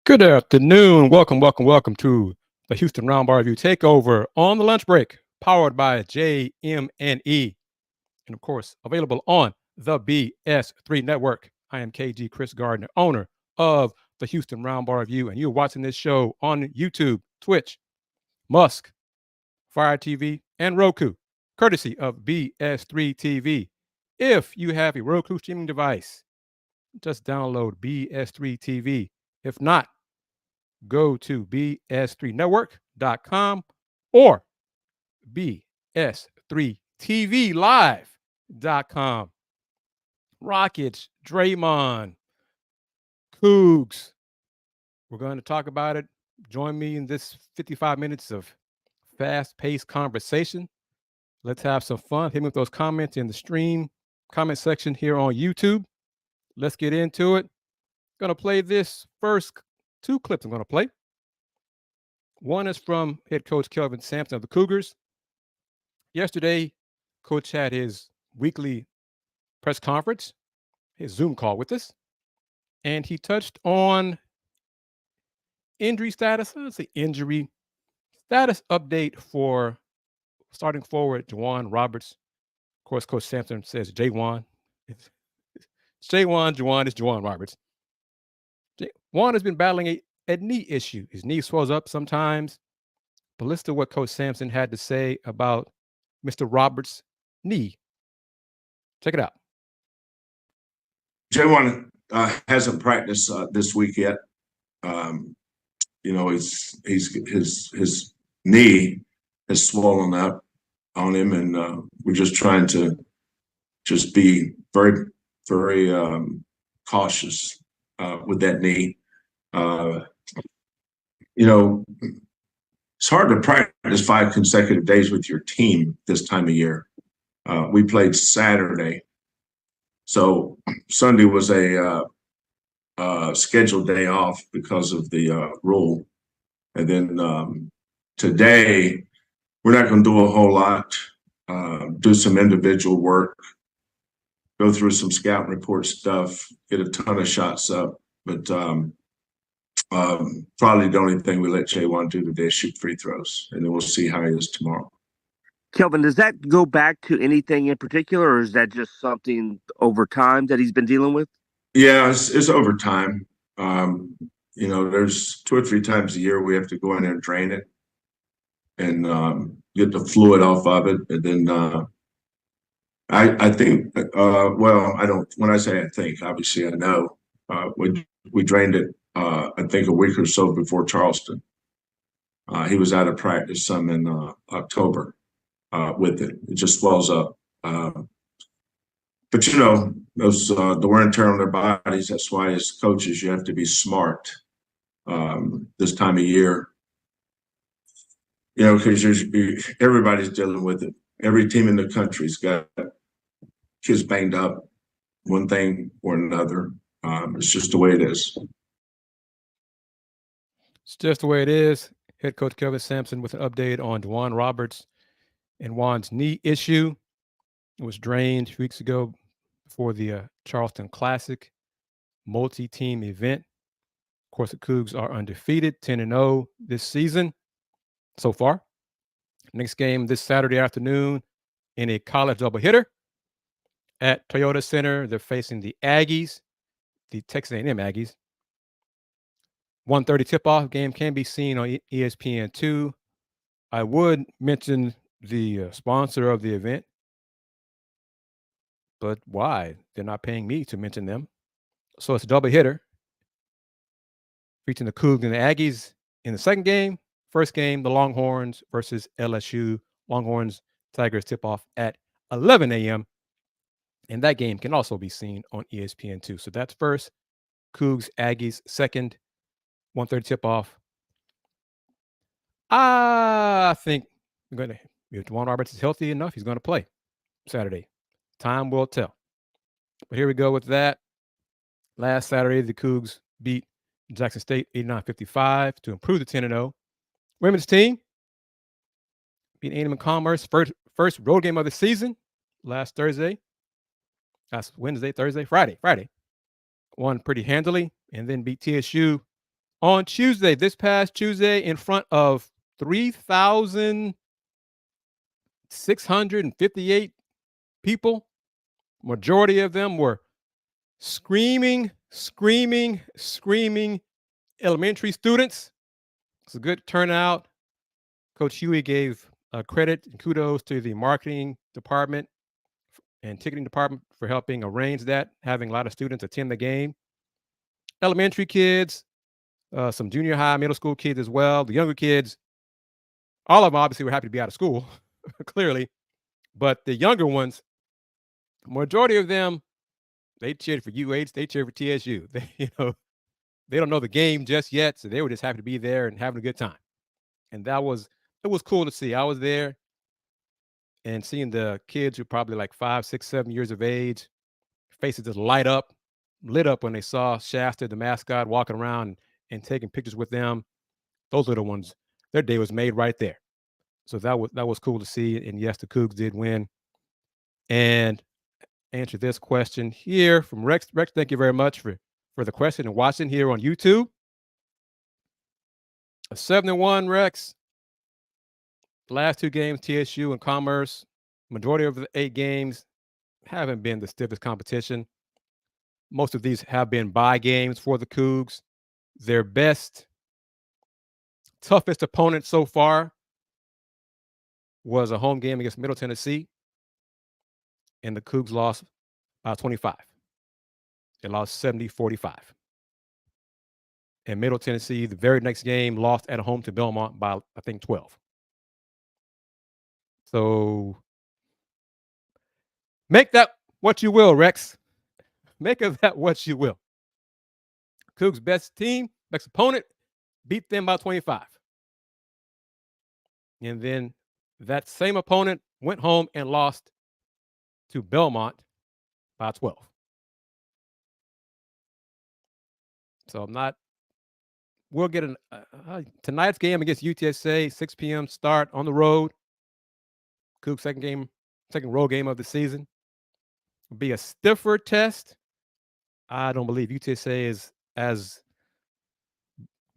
Good afternoon. Welcome to the Houston Roundball Review TAKEOVER on the lunch break, powered by JM&E, and of course, available on the BS3 network. I am Kris Gardner, owner of the Houston Roundball Review, and you're watching this show on YouTube, Twitch, Musk, Fire TV, and Roku, courtesy of BS3 TV. If you have a Roku streaming device, just download BS3 TV. If not, go to bs3network.com or bs3tvlive.com. Rockets, Draymond, Coogs. We're going to talk about it. Join me in this 55 minutes of fast-paced conversation. Let's have some fun. Hit me with those comments in the stream comment section here on YouTube. Let's get into it. Going to play this first two clips I'm going to play. One is from head coach Kelvin Sampson of the Cougars. Yesterday, coach had his weekly press conference, his Zoom call with us, and he touched on injury status. Let's say injury status update for starting forward Juwan Roberts. Of course, Coach Sampson says Juwan. It's Juwan is Juwan Roberts. Juwan has been battling a knee issue. His knee swells up sometimes. But listen to what Coach Sampson had to say about Mr. Roberts' knee. Check it out. Juwan hasn't practiced this week yet. His knee has swollen up on him, and we're just trying to just be very, very cautious with that knee. It's hard to practice 5 consecutive days with your team this time of year. We played Saturday, so Sunday was a scheduled day off because of the rule. And then today, we're not going to do a whole lot, do some individual work, go through some scout report stuff, get a ton of shots up. But probably the only thing we let Juwan do today is shoot free throws, and then we'll see how he is tomorrow. Kelvin, does that go back to anything in particular, or is that just something over time that he's been dealing with? Yeah, it's over time. There's 2 or 3 times a year we have to go in there and drain it and get the fluid off of it. And then I think, I don't, when I say I think, obviously I know, we drained it, I think a week or so before Charleston. He was out of practice some in October with it. It just swells up. But those the wear and tear on their bodies. That's why as coaches you have to be smart this time of year. Because everybody's dealing with it. Every team in the country's got kids banged up, one thing or another. It's just the way it is. It's just the way it is. Head coach Kelvin Sampson with an update on Juwan Roberts and Juwan's knee issue. It was drained weeks ago for the Charleston Classic multi-team event. Of course, the Cougs are undefeated, 10-0 this season so far. Next game this Saturday afternoon in a college doubleheader at Toyota Center. They're facing the Aggies, the Texas A&M Aggies. 1:30 tip-off. Game can be seen on ESPN2. I would mention the sponsor of the event, but why? They're not paying me to mention them. So it's a double hitter featuring the Cougs and the Aggies in the second game. First game, the Longhorns versus LSU. Longhorns Tigers tip off at 11 a.m. And that game can also be seen on ESPN2. So that's first. Cougs, Aggies, second. 1:30 tip off. I think if Juwan Roberts is healthy enough, he's going to play Saturday. Time will tell. But here we go with that. Last Saturday, the Cougs beat Jackson State 89-55 to improve the 10-0. Women's team beat A&M Commerce, first road game of the season last Thursday. That's Wednesday, Thursday, Friday. Won pretty handily, and then beat TSU On Tuesday, this past Tuesday, in front of 3,658 people, majority of them were screaming elementary students. It's a good turnout. Coach Hughey gave credit and kudos to the marketing department and ticketing department for helping arrange that, having a lot of students attend the game. Elementary kids, some junior high, middle school kids as well. The younger kids, all of them obviously were happy to be out of school, clearly. But the younger ones, majority of them, they cheered for UH, they cheered for TSU. They don't know the game just yet, so they were just happy to be there and having a good time. And it was cool to see. I was there and seeing the kids who probably like 5, 6, 7 years of age, faces just lit up when they saw Shasta, the mascot, walking around and taking pictures with them. Those little ones, their day was made right there. So that was cool to see. And yes, the Cougs did win. And answer this question here from Rex. Rex, thank you very much for the question and watching here on YouTube. A 7-1, Rex. The last 2 games, TSU and Commerce, majority of the 8 games haven't been the stiffest competition. Most of these have been bye games for the Cougs. Their best, toughest opponent so far was a home game against Middle Tennessee, and the Cougs lost by 25. They lost 70-45. And Middle Tennessee, the very next game, lost at home to Belmont by, I think, 12. So make that what you will, Rex. Make of that what you will. Cougs' best team, best opponent, beat them by 25. And then that same opponent went home and lost to Belmont by 12. So we'll get tonight's game against UTSA, 6 p.m. start on the road. Cougs' second road game of the season. Will be a stiffer test. I don't believe UTSA is as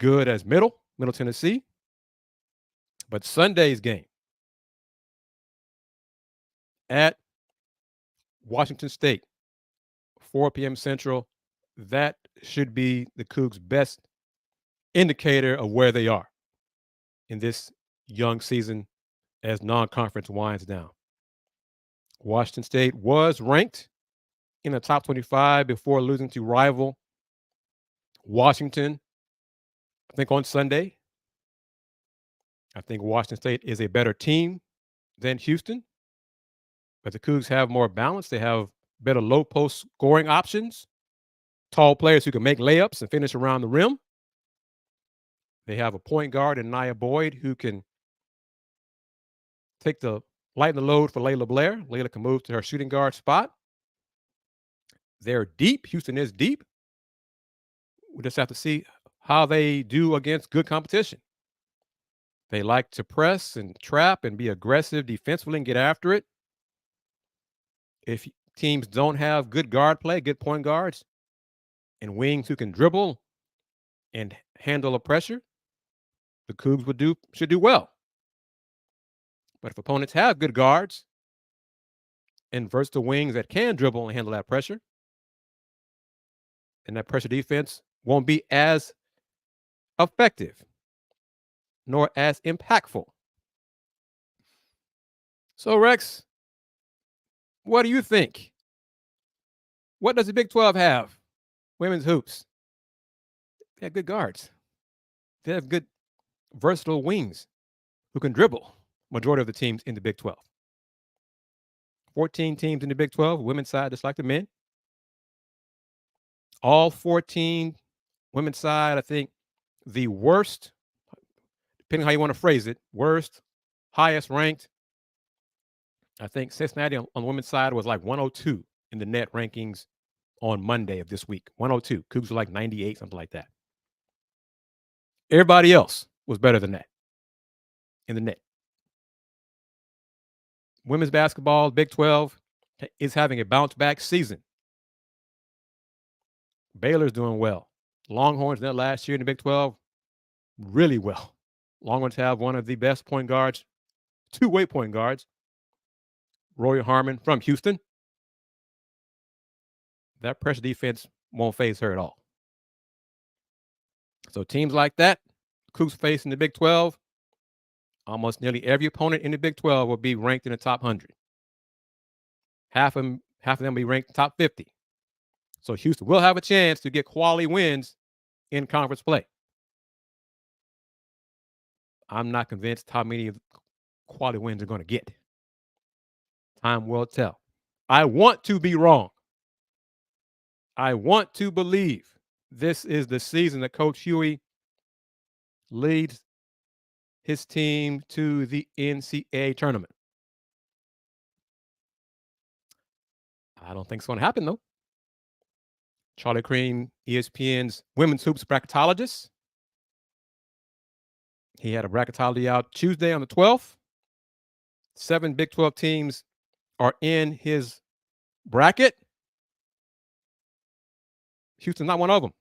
good as Middle Tennessee. But Sunday's game at Washington State, 4 p.m. Central, that should be the Cougs' best indicator of where they are in this young season as non-conference winds down. Washington State was ranked in the top 25 before losing to rival Washington, I think on Sunday. I think Washington State is a better team than Houston, but the Cougs have more balance. They have better low post scoring options, tall players who can make layups and finish around the rim. They have a point guard in Nia Boyd who can lighten the load for Layla Blair. Layla can move to her shooting guard spot. They're deep. Houston is deep. We just have to see how they do against good competition. They like to press and trap and be aggressive defensively and get after it. If teams don't have good guard play, good point guards, and wings who can dribble and handle the pressure, the Cougs should do well. But if opponents have good guards and versatile wings that can dribble and handle that pressure, and that pressure defense won't be as effective nor as impactful. So, Rex, what do you think? What does the Big 12 have? Women's hoops. They have good guards. They have good, versatile wings who can dribble. Majority of the teams in the Big 12. 14 teams in the Big 12, women's side, just like the men. All 14 women's side, I think the worst, depending on how you want to phrase it, worst, highest ranked. I think Cincinnati on the women's side was like 102 in the net rankings on Monday of this week. 102. Cougs were like 98, something like that. Everybody else was better than that in the net. Women's basketball, Big 12, is having a bounce-back season. Baylor's doing well. Longhorns net last year in the Big 12 really well. Longhorns have one of the best point guards, two-way point guards, Roy Harmon from Houston. That pressure defense won't phase her at all. So teams like that, Coogs face in the Big 12, almost nearly every opponent in the Big 12 will be ranked in the top 100. Half of them will be ranked top 50. So Houston will have a chance to get quality wins in conference play. I'm not convinced how many quality wins they're going to get. Time will tell. I want to be wrong. I want to believe this is the season that Coach Hughey leads his team to the NCAA tournament. I don't think it's going to happen, though. Charlie Creme, ESPN's women's hoops bracketologist. He had a bracketology out Tuesday on the 12th. 7 Big 12 teams are in his bracket. Houston's not one of them.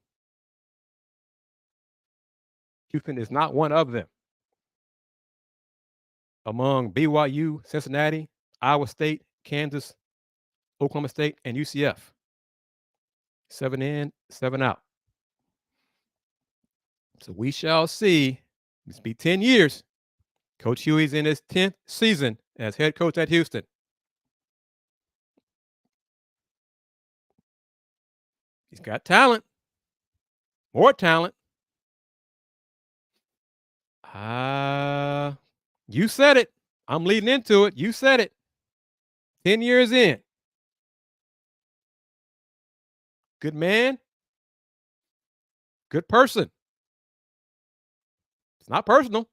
Houston is not one of them. Among BYU, Cincinnati, Iowa State, Kansas, Oklahoma State, and UCF. 7 in, 7 out. So we shall see. It's be 10 years. Coach Hughey's in his 10th season as head coach at Houston. He's got talent. More talent. You said it. I'm leading into it. You said it. 10 years in. Good man. Good person. It's not personal.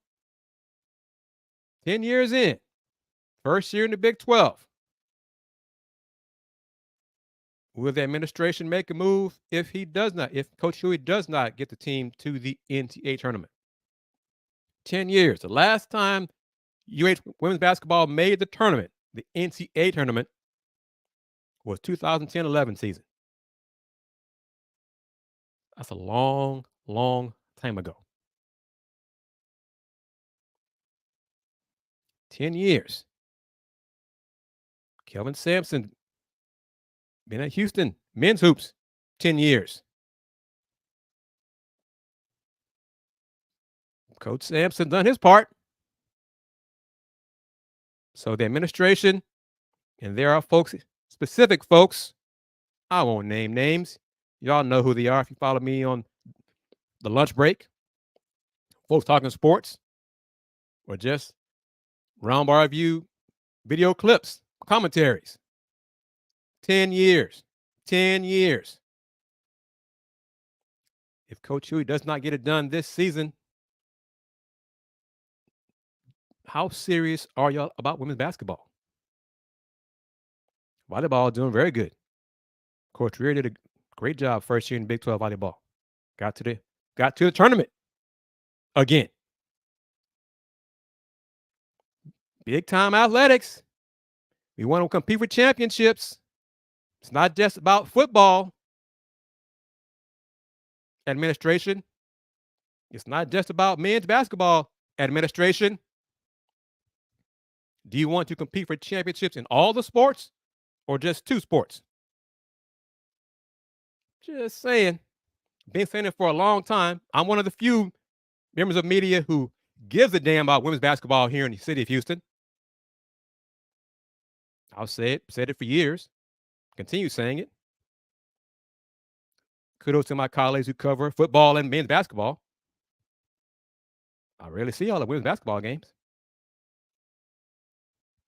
10 years in. First year in the Big 12. Will the administration make a move if Coach Hughey does not get the team to the NCAA tournament? 10 years. The last time UH women's basketball made the tournament, the NCAA tournament, was 2010-11 season. That's a long, long time ago. 10 years. Kelvin Sampson been at Houston men's hoops 10 years. Coach Sampson done his part. So the administration, and there are folks, specific folks, I won't name names. Y'all know who they are if you follow me on the lunch break. Folks talking sports or just Roundball Review video clips, commentaries. 10 years. 10 years. If Coach Hughey does not get it done this season, how serious are y'all about women's basketball? Volleyball doing very good. Coach Rear did a great job first year in Big 12 volleyball. Got to the tournament again. Big time athletics. We want to compete for championships. It's not just about football. Administration. It's not just about men's basketball. Administration. Do you want to compete for championships in all the sports or just 2 sports? Just saying. Been saying it for a long time. I'm one of the few members of media who gives a damn about women's basketball here in the city of Houston. I'll say it, said it for years. Continue saying it. Kudos to my colleagues who cover football and men's basketball. I rarely see all the women's basketball games.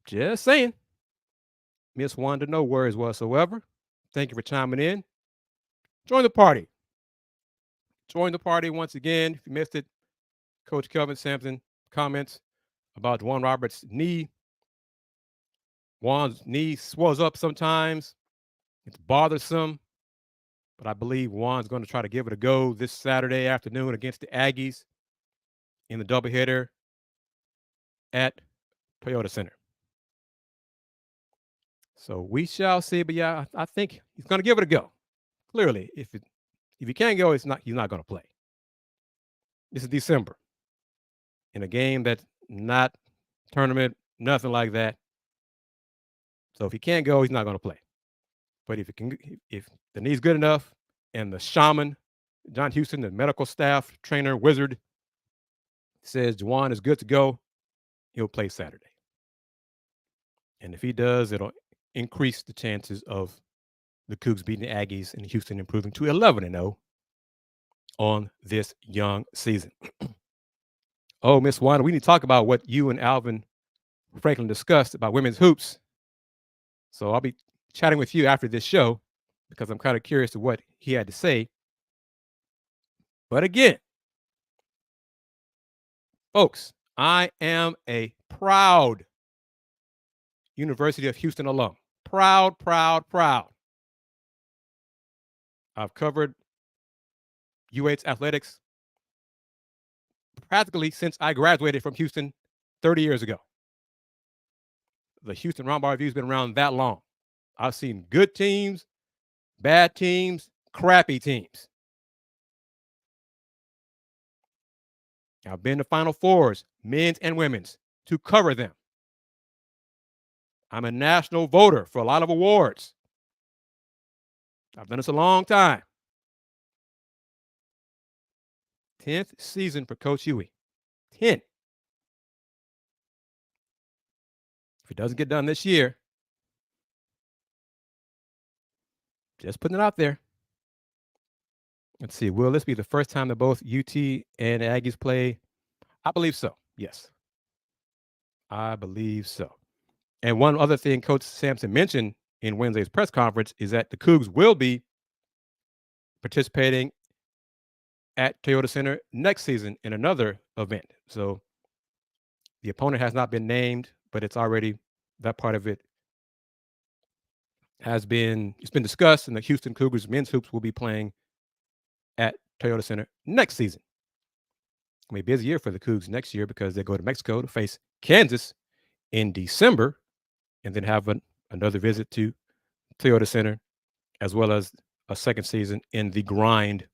Just saying. Miss Wanda, no worries whatsoever. Thank you for chiming in. Join the party. Join the party once again. If you missed it, Coach Kelvin Sampson comments about Juwan Roberts' knee. Juwan's knee swells up sometimes. It's bothersome. But I believe Juwan's going to try to give it a go this Saturday afternoon against the Aggies in the doubleheader at Toyota Center. So we shall see. But yeah, I think he's going to give it a go. Clearly, if he can't go, he's not going to play. This is December. in a game that's not tournament, nothing like that. So if he can't go, he's not going to play. But if the knee's good enough and the shaman, John Houston, the medical staff, trainer, wizard, says Juwan is good to go, he'll play Saturday. And if he does, it'll increase the chances of the Cougs beating the Aggies and Houston improving to 11-0 on this young season. Oh, Miss Wanda, we need to talk about what you and Alvin Franklin discussed about women's hoops. So I'll be chatting with you after this show because I'm kind of curious to what he had to say. But again, folks, I am a proud University of Houston alum. Proud, proud, proud. I've covered UH athletics practically since I graduated from Houston 30 years ago. The Houston Roundball Review has been around that long. I've seen good teams, bad teams, crappy teams. I've been to Final Fours, men's and women's, to cover them. I'm a national voter for a lot of awards. I've done this a long time. 10th season for Coach Hughey. 10. If it doesn't get done this year, just putting it out there. Let's see. Will this be the first time that both UT and Aggies play? I believe so. Yes. I believe so. And one other thing Coach Sampson mentioned in Wednesday's press conference is that the Cougs will be participating at Toyota Center next season in another event. So the opponent has not been named, but it's already, that part of it it's been discussed, and the Houston Cougars men's hoops will be playing at Toyota Center next season. It'll be a busy year for the Cougs next year because they go to Mexico to face Kansas in December and then have another visit to Toyota Center, as well as a second season in the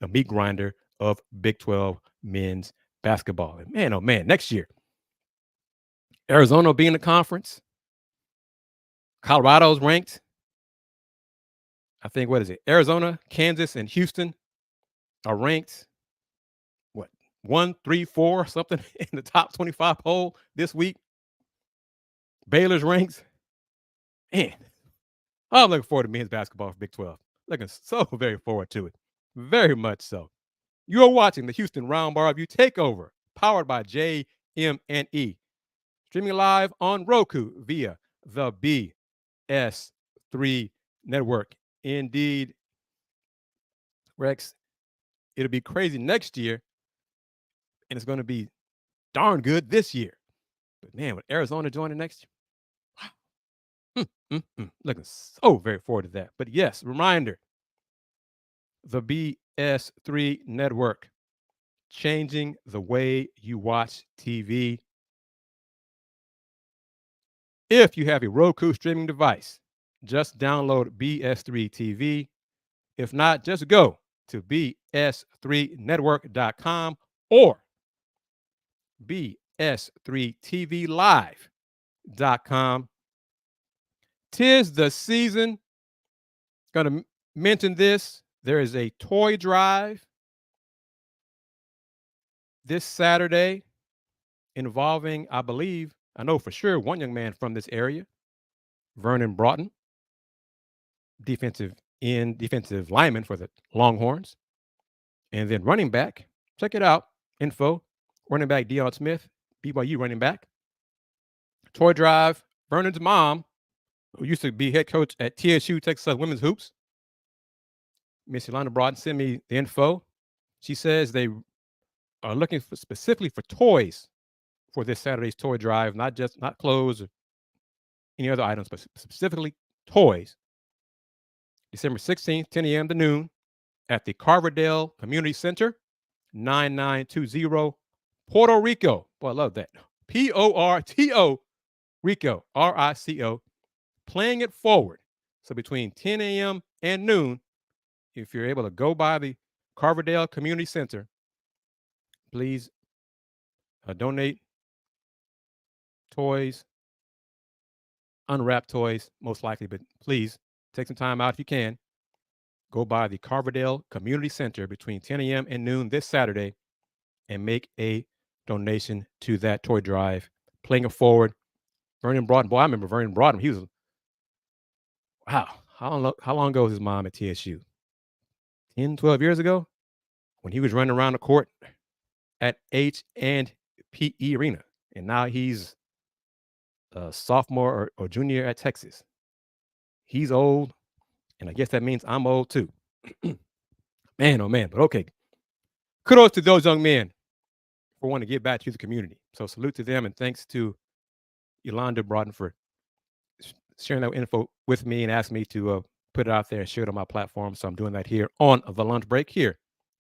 meat grinder of Big 12 men's basketball. And man, oh man, next year, Arizona will be in the conference. Colorado's ranked. I think, what is it? Arizona, Kansas, and Houston are ranked, 1, 3, 4, something in the top 25 poll this week. Baylor's ranked. Man, I'm looking forward to men's basketball for Big 12. Looking so very forward to it. Very much so. You are watching the Houston Roundball Review TakeOver, powered by JM&E. Streaming live on Roku via the BS3 network. Indeed, Rex, it'll be crazy next year, and it's going to be darn good this year. But man, with Arizona joining next year, looking so very forward to that. But yes, reminder, the BS3 network, changing the way you watch TV. If you have a Roku streaming device, just download BS3 TV. If not, just go to bs3network.com or bs3tvlive.com. Tis the season. Going to mention this. There is a toy drive this Saturday involving, I know for sure, one young man from this area, Vernon Broughton, defensive lineman for the Longhorns. And then running back, check it out, info, running back Deion Smith, BYU running back. Toy drive, Vernon's mom, who used to be head coach at TSU, Texas Women's Hoops, Miss Yolanda Broughton, sent me the info. She says they are looking specifically for toys for this Saturday's toy drive, not clothes or any other items, but specifically toys. December 16th, 10 a.m. to noon at the Carverdale Community Center, 9920 Puerto Rico. Boy, I love that. Porto Rico, RICO, playing it forward. So between 10 a.m. and noon, if you're able to go by the Carverdale Community Center, please donate toys, unwrapped toys, most likely, but please take some time out if you can. Go by the Carverdale Community Center between 10 a.m. and noon this Saturday and make a donation to that toy drive. Playing it forward. Vernon Broughton, boy, I remember Vernon Broughton. He was, wow, how long ago was his mom at TSU? 10, 12 years ago? When he was running around the court at H&P Arena. And now he's a sophomore or junior at Texas. He's old, and I guess that means I'm old too. Man, oh man, but okay. Kudos to those young men for wanting to give back to the community. So salute to them, and thanks to Yolanda Broughton for sharing that info with me and asking me to put it out there and share it on my platform. So I'm doing that here on the lunch break here,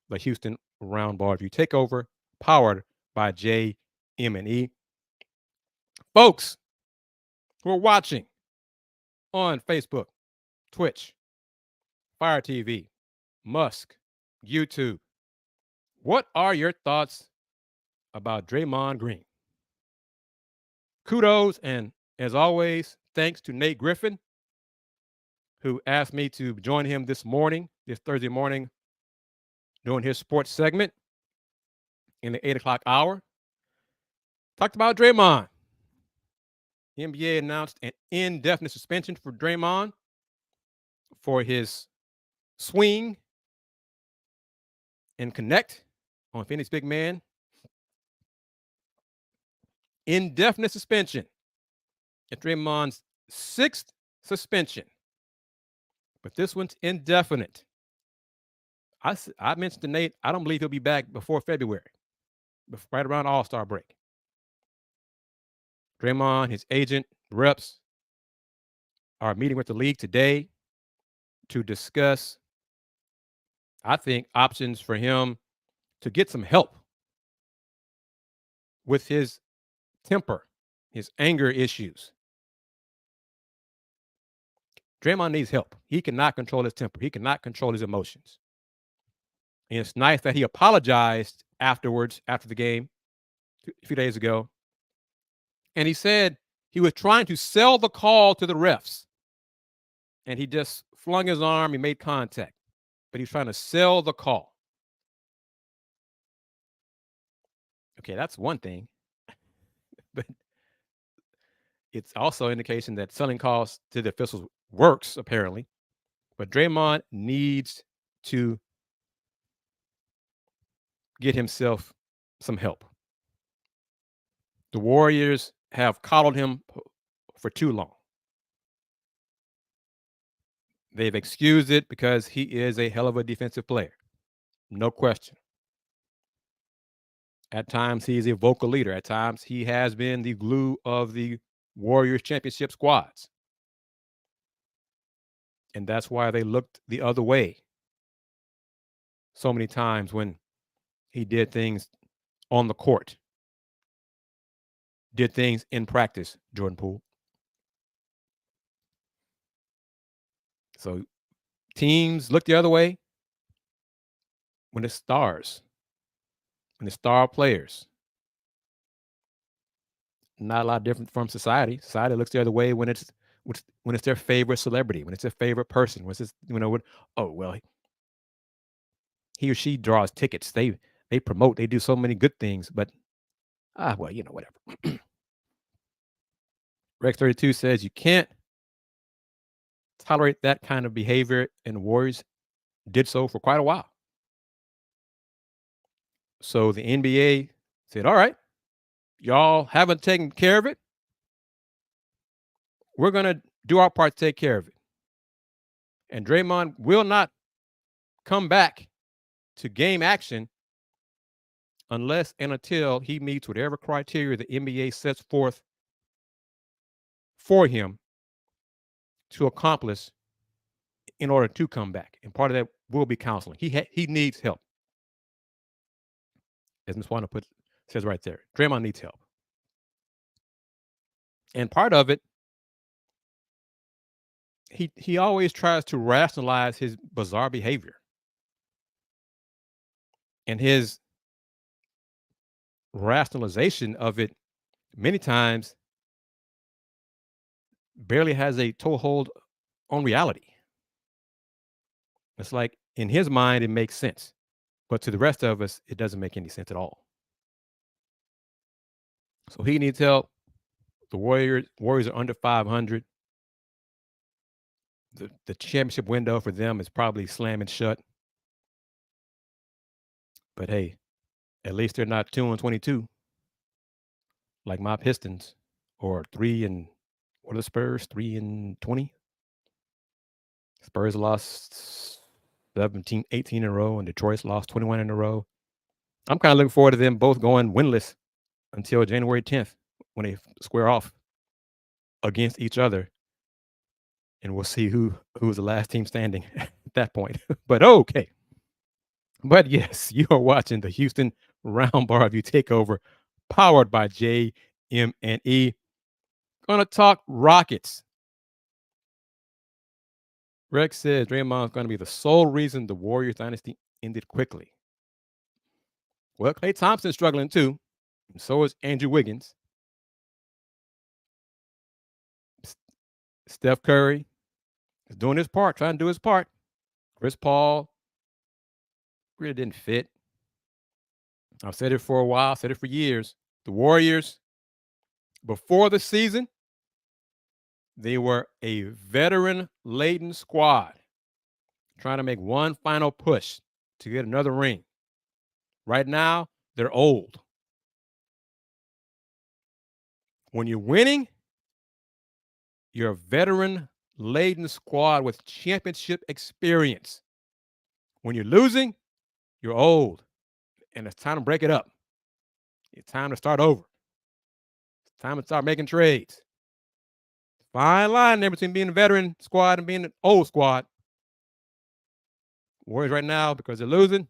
the Houston Roundball Review Takeover, powered by JM&E. Folks who are watching on Facebook, Twitch, Fire TV, Musk, YouTube, what are your thoughts about Draymond Green? Kudos, and as always, thanks to Nate Griffin, who asked me to join him this Thursday morning, during his sports segment in the 8 o'clock hour. Talked about Draymond. The NBA announced an indefinite suspension for Draymond for his swing and connect on Phoenix big man. Indefinite suspension. It's Draymond's 6th suspension, but this one's indefinite. I mentioned to Nate, I don't believe he'll be back before February, right around All-Star break. Draymond, his agent, reps are meeting with the league today to discuss, I think, options for him to get some help with his temper, his anger issues. Draymond needs help. He cannot control his temper. He cannot control his emotions. And it's nice that he apologized afterwards, after the game, a few days ago. And he said he was trying to sell the call to the refs. And he just flung his arm. He made contact. But he's trying to sell the call. Okay, that's one thing. But it's also an indication that selling calls to the officials works, apparently. But Draymond needs to get himself some help. The Warriors have coddled him for too long. They've excused it because he is a hell of a defensive player. No question. At times, he is a vocal leader. At times, he has been the glue of the Warriors championship squads. And that's why they looked the other way so many times when he did things on the court, did things in practice, Jordan Poole. So teams look the other way when it's stars, when it's star players. Not a lot different from society. Society looks the other way when it's their favorite celebrity, when it's their favorite person, when it's, he or she draws tickets. They promote, they do so many good things, but whatever. Rex 32 says you can't tolerate that kind of behavior, and the Warriors did so for quite a while. So the NBA said, all right, y'all haven't taken care of it. We're going to do our part to take care of it. And Draymond will not come back to game action unless and until he meets whatever criteria the NBA sets forth for him to accomplish in order to come back. And part of that will be counseling. He needs help. As Ms. Wanda says right there, Draymond needs help. And part of it, he always tries to rationalize his bizarre behavior. And his rationalization of it many times barely has a toehold on reality. It's like in his mind, it makes sense. But to the rest of us, it doesn't make any sense at all. So he needs help. The Warriors are under 500. The championship window for them is probably slamming shut. But hey, at least they're not 2-22 like my Pistons, or 3 what are the Spurs? 3-20. Spurs lost 17, 18 in a row, and Detroit's lost 21 in a row. I'm kind of looking forward to them both going winless until January 10th when they square off against each other. And we'll see who's the last team standing at that point. But okay. But yes, you are watching the Houston Roundball Review Takeover, powered by JM&E. Gonna talk Rockets. Rex says Draymond's going to be the sole reason the Warriors dynasty ended quickly. Well, Klay Thompson's struggling too, and so is Andrew Wiggins. Steph Curry is doing his part, trying to do his part. Chris Paul really didn't fit. I've said it for a while, said it for years. The Warriors, before the season, they were a veteran-laden squad trying to make one final push to get another ring. Right now, they're old. When you're winning, you're a veteran-laden squad with championship experience. When you're losing, you're old, and it's time to break it up. It's time to start over. It's time to start making trades. Fine line there between being a veteran squad and being an old squad. Warriors right now, because they're losing,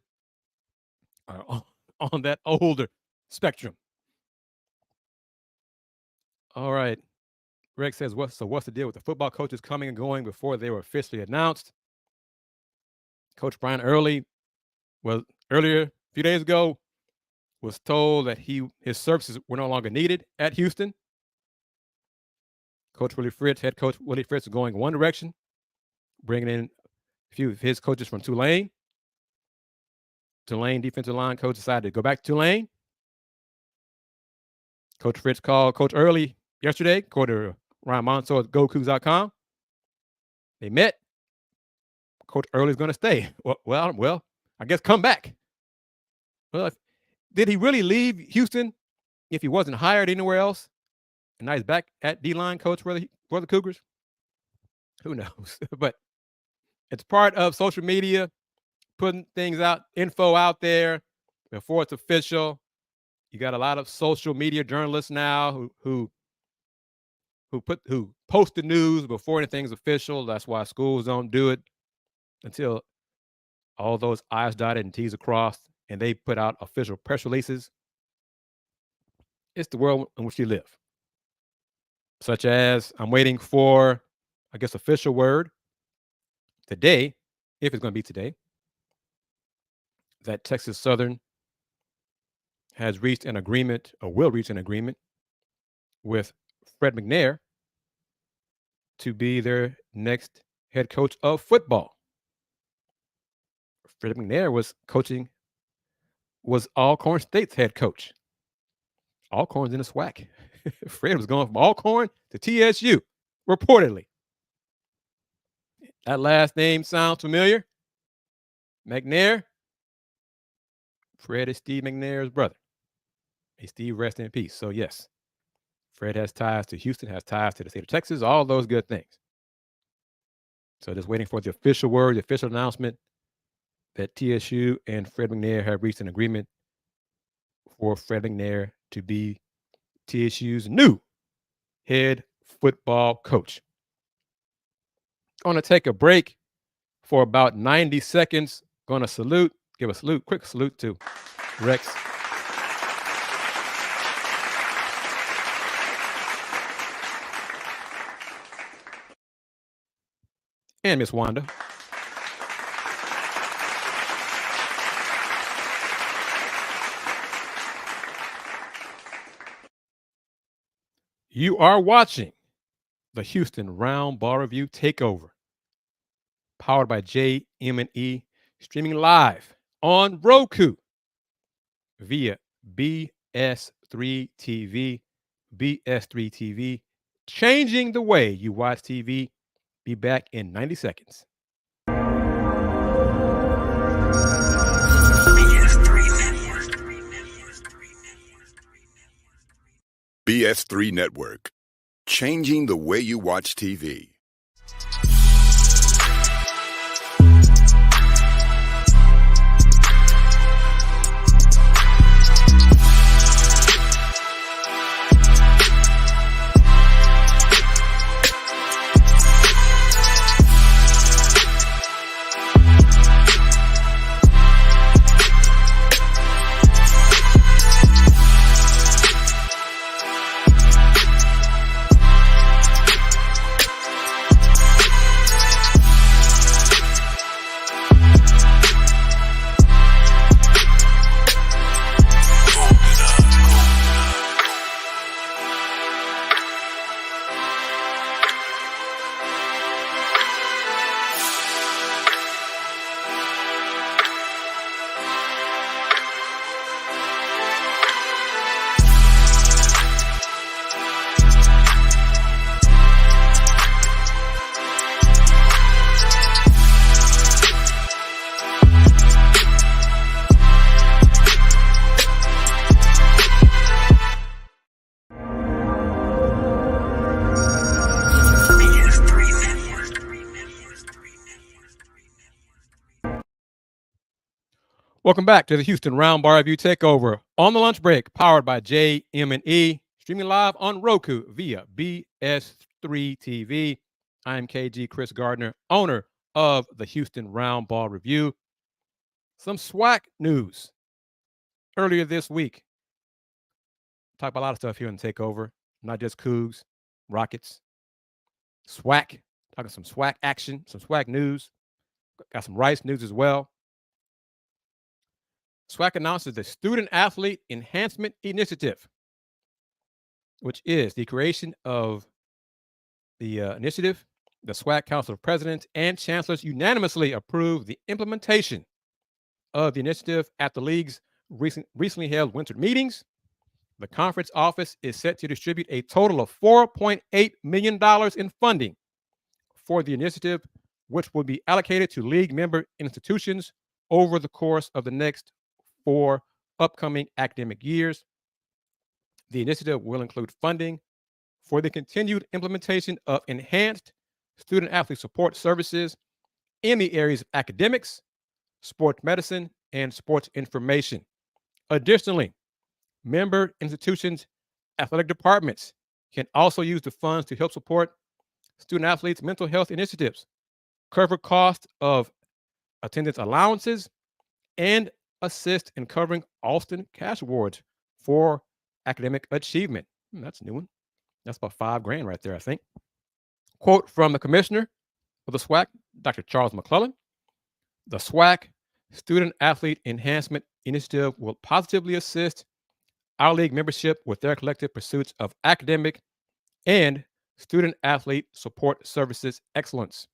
are on that older spectrum. All right. Greg says, what's the deal with the football coaches coming and going before they were officially announced? Coach Brian Early, earlier, a few days ago, was told that his services were no longer needed at Houston. Head coach Willie Fritz, is going one direction, bringing in a few of his coaches from Tulane. Tulane defensive line coach decided to go back to Tulane. Coach Fritz called Coach Early yesterday, according to Ryan Monso at GoCoogs.com. They met. Coach Early's going to stay. Well, I guess come back. Well, did he really leave Houston if he wasn't hired anywhere else? And now he's back at D-line coach for the Cougars? Who knows? But it's part of social media, putting things out, info out there before it's official. You got a lot of social media journalists now who post the news before anything's official. That's why schools don't do it until all those I's dotted and T's are crossed, and they put out official press releases. It's the world in which you live. Such as, I'm waiting for, I guess, official word today, if it's going to be today, that Texas Southern has reached an agreement, or will reach an agreement, with Fred McNair to be their next head coach of football. Fred McNair was Alcorn State's head coach. Alcorn's in the SWAC. Fred was going from Alcorn to TSU, reportedly. That last name sounds familiar. McNair. Fred is Steve McNair's brother. May Steve rest in peace. So yes, Fred has ties to Houston, has ties to the state of Texas, all those good things. So just waiting for the official word, the official announcement that TSU and Fred McNair have reached an agreement for Fred McNair to be TSU's new head football coach. Going to take a break for about 90 seconds. Going to give a quick salute to Rex. And Miss Wanda. You are watching the Houston Roundball Review TAKEOVER, powered by JM&E, streaming live on Roku via BS3 TV. BS3 TV, changing the way you watch TV. Be back in 90 seconds. BS3 Network, changing the way you watch TV. Welcome back to the Houston Roundball Review TAKEOVER on the lunch break, powered by JM&E, streaming live on Roku via BS3 TV. I am KG Kris Gardner, owner of the Houston Roundball Review. Some SWAC news earlier this week. Talk about a lot of stuff here in the TAKEOVER, not just Coogs, Rockets, SWAC. Talking some SWAC action, some SWAC news. Got some Rice news as well. SWAC announces the Student Athlete Enhancement Initiative, which is the creation of the initiative. The SWAC Council of Presidents and Chancellors unanimously approved the implementation of the initiative at the league's recently held winter meetings. The conference office is set to distribute a total of $4.8 million in funding for the initiative, which will be allocated to league member institutions over the course of the next 4 upcoming academic years. The initiative will include funding for the continued implementation of enhanced student athlete support services in the areas of academics, sports medicine, and sports information. Additionally, member institutions' athletic departments can also use the funds to help support student athletes' mental health initiatives, cover costs of attendance allowances, and assist in covering Alston cash awards for academic achievement. That's a new one. That's about $5,000 right there, I think. Quote from the commissioner of the SWAC, Dr. Charles McClellan: "The SWAC Student Athlete Enhancement Initiative will positively assist our league membership with their collective pursuits of academic and student athlete support services excellence.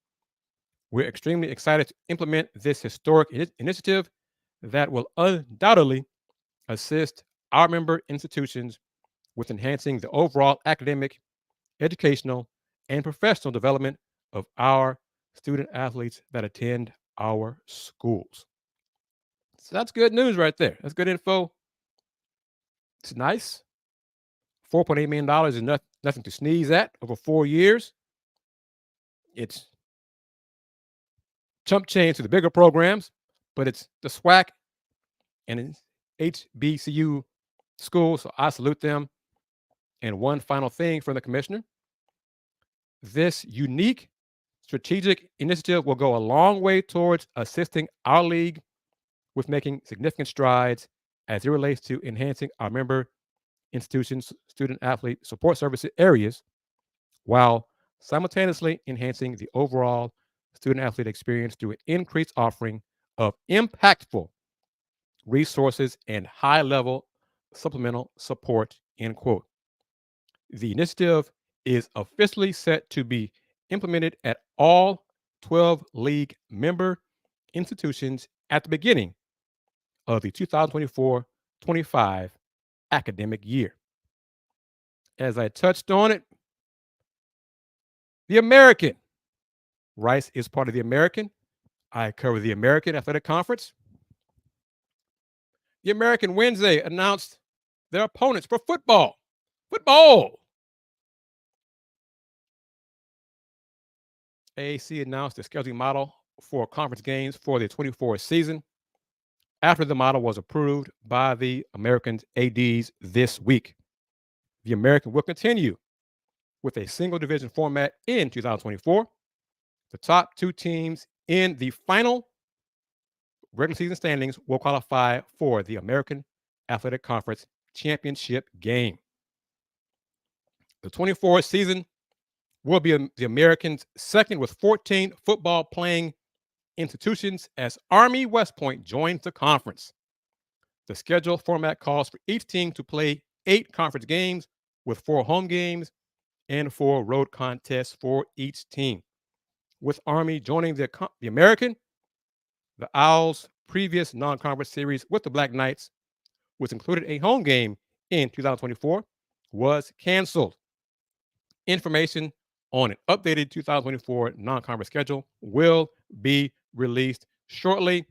We're extremely excited to implement this historic initiative that will undoubtedly assist our member institutions with enhancing the overall academic, educational, and professional development of our student athletes that attend our schools." So that's good news right there. That's good info. It's nice. $4.8 million is nothing to sneeze at over 4 years. It's chump change to the bigger programs, but it's the SWAC and it's HBCU schools, so I salute them. And one final thing from the commissioner: this unique strategic initiative will go a long way towards assisting our league with making significant strides as it relates to enhancing our member institutions' student athlete support services areas, while simultaneously enhancing the overall student athlete experience through an increased offering of impactful resources and high-level supplemental support, end quote. The initiative is officially set to be implemented at all 12 league member institutions at the beginning of the 2024-25 academic year. As I touched on it, the American. Rice is part of the American. I cover the American Athletic Conference. The American Wednesday announced their opponents for football. AAC announced the scheduling model for conference games for the 24 season after the model was approved by the American ADs this week. The American will continue with a single division format in 2024. The top 2 teams in the final regular season standings will qualify for the American Athletic Conference championship game. The 24 season will be the Americans' second with 14 football playing institutions as Army West Point joins the conference. The schedule format calls for each team to play 8 conference games with 4 home games and 4 road contests for each team. With Army joining the American, the Owls' previous non-conference series with the Black Knights, which included a home game in 2024, was canceled. Information on an updated 2024 non-conference schedule will be released shortly.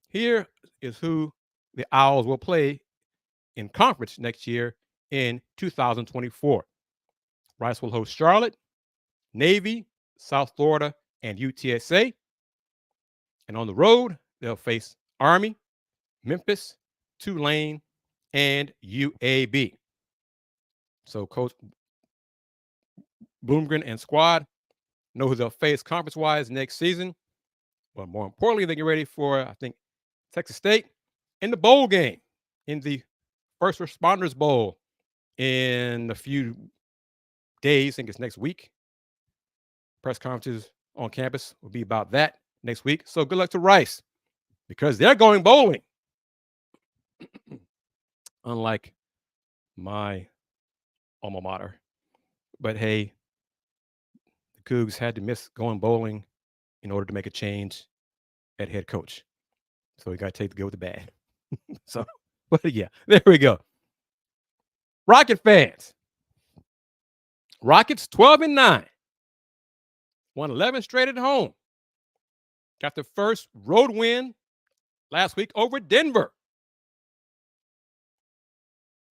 Here is who the Owls will play in conference next year in 2024. Rice will host Charlotte, Navy, South Florida, and UTSA. And on the road, they'll face Army, Memphis, Tulane, and UAB. So Coach Bloomgren and squad know who they'll face conference-wise next season. But more importantly, they get ready for, I think, Texas State in the bowl game, in the First Responders Bowl in a few days. I think it's next week. Press conferences on campus will be about that next week. So good luck to Rice because they're going bowling. Unlike my alma mater. But hey, the Cougs had to miss going bowling in order to make a change at head coach. So we got to take the good with the bad. So, but yeah, there we go. Rocket fans. Rockets 12-9. Won 11 straight at home. Got the first road win last week over Denver.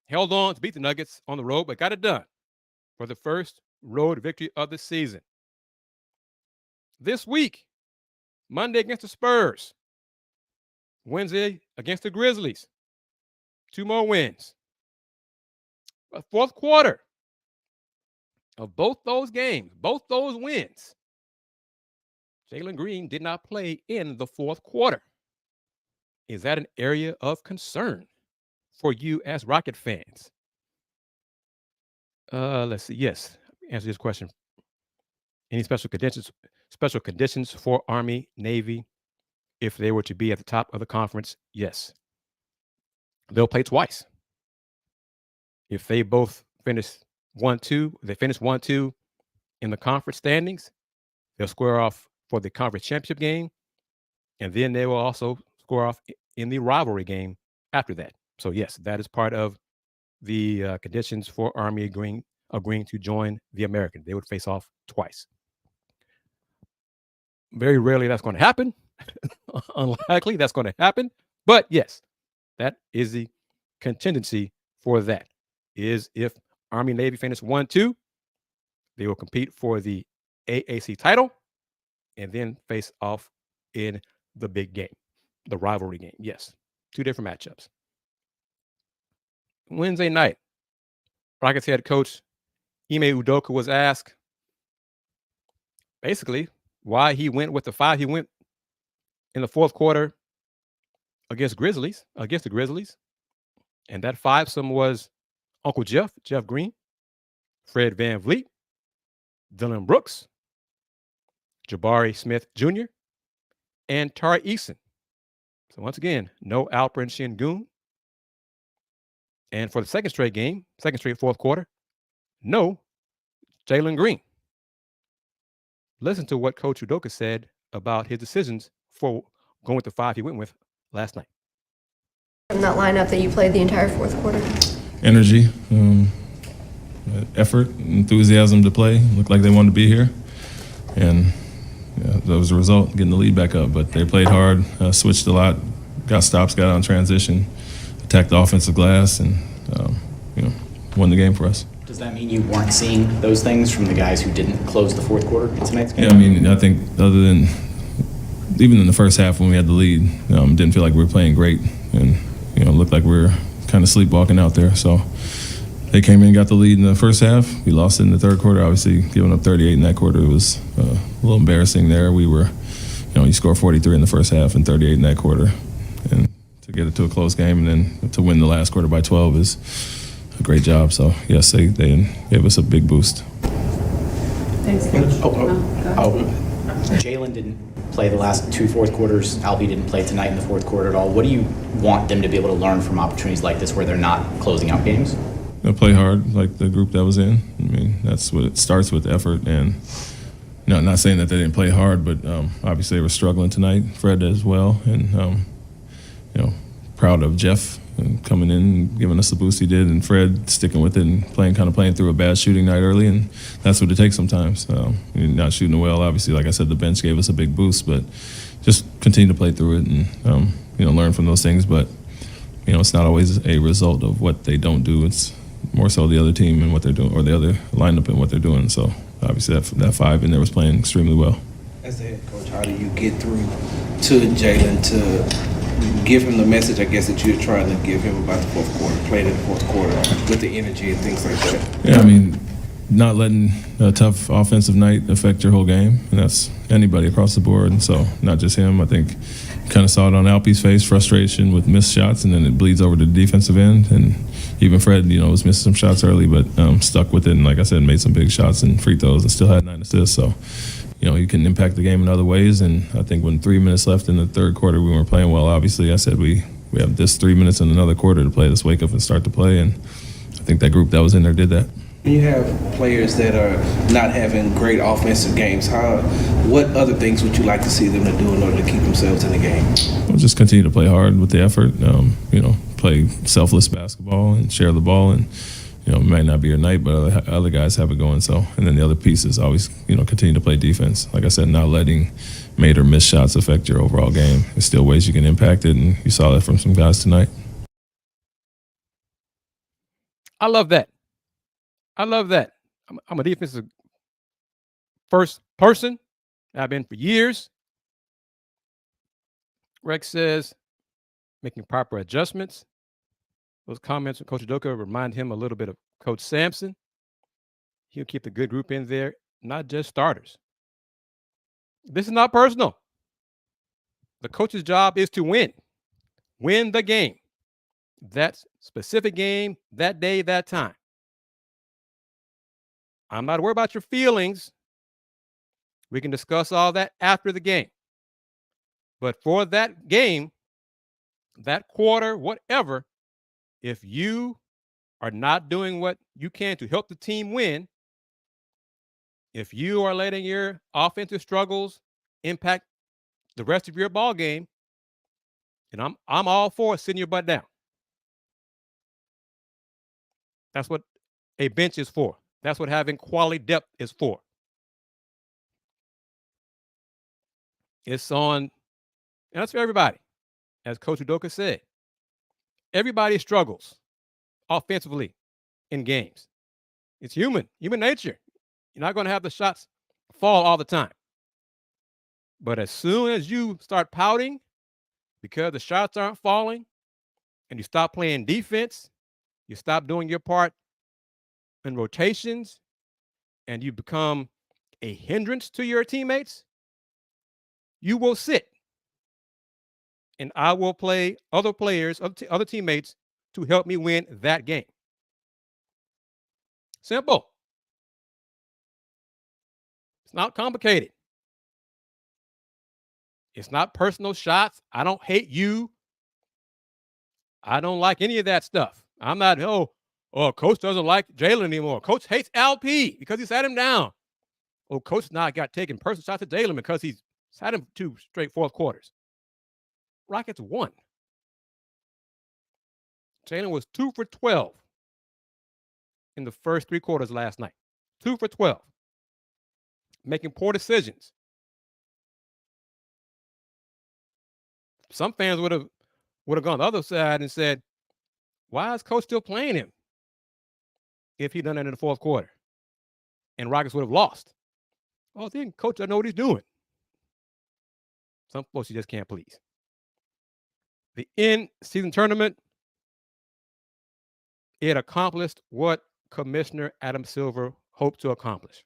Held on to beat the Nuggets on the road, but got it done for the first road victory of the season. This week, Monday against the Spurs. Wednesday against the Grizzlies. 2 more wins. But fourth quarter of both those games, both those wins, Jalen Green did not play in the fourth quarter. Is that an area of concern for you as Rocket fans? Let's see. Yes, answer this question. Any special conditions for Army, Navy, if they were to be at the top of the conference? Yes. They'll play twice. If they both finish 1-2, they finish 1-2 in the conference standings, they'll square off for the conference championship game, and then they will also square off in the rivalry game after that. So yes, that is part of the conditions for Army agreeing to join the American. They would face off twice. Very rarely that's going to happen. Unlikely that's going to happen. But yes, that is the contingency for that. Is if Army Navy finish 1-2, they will compete for the AAC title and then face off in the big game, the rivalry game. Yes, 2 different matchups. Wednesday night, Rockets head coach Ime Udoka was asked basically why he went with the 5 he went in the fourth quarter against the Grizzlies. And that 5-some was Uncle Jeff Green, Fred VanVleet, Dylan Brooks, Jabari Smith Jr., and Tari Eason. So once again, no Alperen Sengun. And for the second straight fourth quarter, no Jalen Green. Listen to what Coach Udoka said about his decisions for going with the 5 he went with last night. From that lineup that you played the entire fourth quarter? Energy, effort, enthusiasm to play. Looked like they wanted to be here. And that was the result, getting the lead back up. But they played hard, switched a lot, got stops, got on transition, attacked the offensive glass, and won the game for us. Does that mean you weren't seeing those things from the guys who didn't close the fourth quarter in tonight's game? Yeah, I mean, I think other than even in the first half when we had the lead, didn't feel like we were playing great, and looked like we were kind of sleepwalking out there. So they came in and got the lead in the first half. We lost it in the third quarter. Obviously, giving up 38 in that quarter, it was a little embarrassing there. We were, you score 43 in the first half and 38 in that quarter, and to get it to a close game and then to win the last quarter by 12 is a great job. So yes, they gave us a big boost. Thanks, Coach. Jalen didn't play the last 2 fourth quarters. Albie didn't play tonight in the fourth quarter at all. What do you want them to be able to learn from opportunities like this where they're not closing out games? Play hard like the group that was in. I mean, that's what it starts with, effort. And not saying that they didn't play hard, but obviously they were struggling tonight. Fred as well, and proud of Jeff coming in and giving us the boost he did, and Fred sticking with it and playing through a bad shooting night early, and that's what it takes sometimes. Not shooting well, obviously, like I said, the bench gave us a big boost, but just continue to play through it and learn from those things. But it's not always a result of what they don't do. It's more so the other team and what they're doing, or the other lineup and what they're doing. So obviously that 5 in there was playing extremely well. As the head coach, how do you get through to Jalen to give him the message, I guess, that you're trying to give him about the fourth quarter, playing in the fourth quarter with the energy and things like that? Yeah, I mean, not letting a tough offensive night affect your whole game, and that's anybody across the board, and so not just him. I think you kind of saw it on Alpe's face, frustration with missed shots, and then it bleeds over to the defensive end, and even Fred, was missing some shots early, but stuck with it, and like I said, made some big shots and free throws and still had 9 assists, so you can impact the game in other ways. And I think when 3 minutes left in the third quarter, we weren't playing well. Obviously, I said we have this 3 minutes and another quarter to play. Let's wake up and start to play. And I think that group that was in there did that. When you have players that are not having great offensive games, what other things would you like to see them to do in order to keep themselves in the game? We'll just continue to play hard with the effort. Play selfless basketball and share the ball. And it might not be your night, but other guys have it going. So, and then the other piece is always, continue to play defense. Like I said, not letting made or missed shots affect your overall game. There's still ways you can impact it, and you saw that from some guys tonight. I love that. I'm a defensive first person. I've been for years. Rex says, making proper adjustments. Those comments from Coach Udoka remind him a little bit of Coach Sampson. He'll keep the good group in there, not just starters. This is not personal. The coach's job is to win the game. That specific game, that day, that time. I'm not worried about your feelings. We can discuss all that after the game. But for that game, that quarter, whatever, if you are not doing what you can to help the team win, if you are letting your offensive struggles impact the rest of your ball game, and I'm all for sitting your butt down. That's what a bench is for. That's what having quality depth is for. It's on, and that's for everybody. As Coach Udoka said, everybody struggles offensively in games. It's human nature. You're not going to have the shots fall all the time. But as soon as you start pouting because the shots aren't falling and you stop playing defense, you stop doing your part in rotations, and you become a hindrance to your teammates, you will sit. And I will play other players, other teammates to help me win that game. Simple. It's not complicated. It's not personal shots. I don't hate you. I don't like any of that stuff. I'm not, Oh, coach doesn't like Jalen anymore. Coach hates LP because he sat him down. Oh, coach now got taking personal shots at Jalen because he's sat him 2 straight fourth quarters. Rockets won. Jalen was 2 for 12 in the first 3 quarters last night. 2 for 12. Making poor decisions. Some fans would have gone the other side and said, why is coach still playing him if he'd done that in the fourth quarter? And Rockets would have lost. Oh, then coach doesn't know what he's doing. Some folks you just can't please. The in-season tournament, it accomplished what Commissioner Adam Silver hoped to accomplish.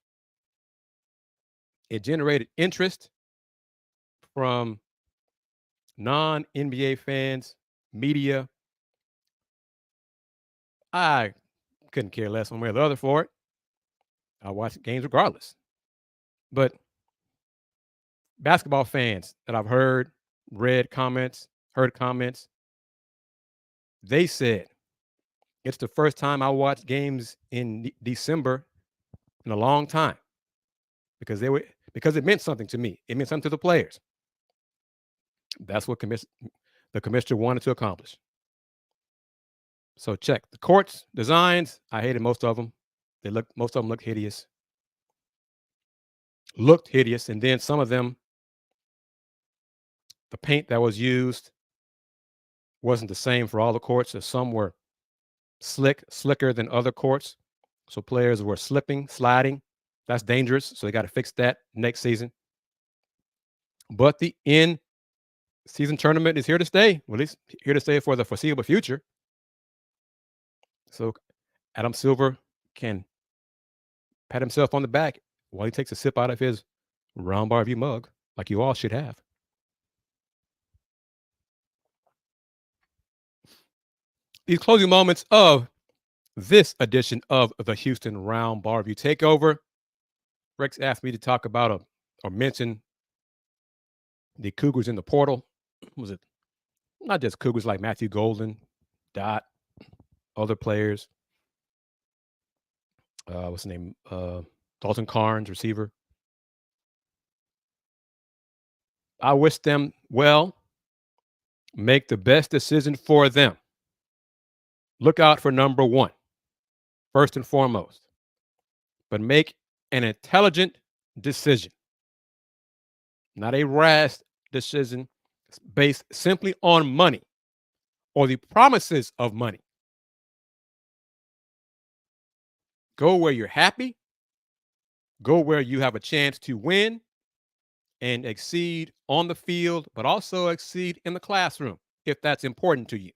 It generated interest from non-NBA fans, media. I couldn't care less one way or the other for it. I watch games regardless. But basketball fans that I've read comments, heard comments, they said it's the first time I watched games in December in a long time because it meant something to me. It meant something to the players. That's what the commissioner wanted to accomplish. So check the courts designs. I hated most of them. Most of them looked hideous. And then some of them, the paint that was used wasn't the same for all the courts. So some were slicker than other courts. So players were slipping, sliding. That's dangerous. So they got to fix that next season. But the in-season tournament is here to stay. Well, at least here to stay for the foreseeable future. So Adam Silver can pat himself on the back while he takes a sip out of his Roundball Review mug, like you all should have. These closing moments of this edition of the Houston Roundball Review Takeover. Rex asked me to talk about or mention the Cougars in the portal. Was it not just Cougars like Matthew Golden, Dot, other players? What's the name? Dalton Carnes, receiver. I wish them well. Make the best decision for them. Look out for number 1, first and foremost. But make an intelligent decision. Not a rash decision based simply on money or the promises of money. Go where you're happy. Go where you have a chance to win and exceed on the field, but also exceed in the classroom if that's important to you.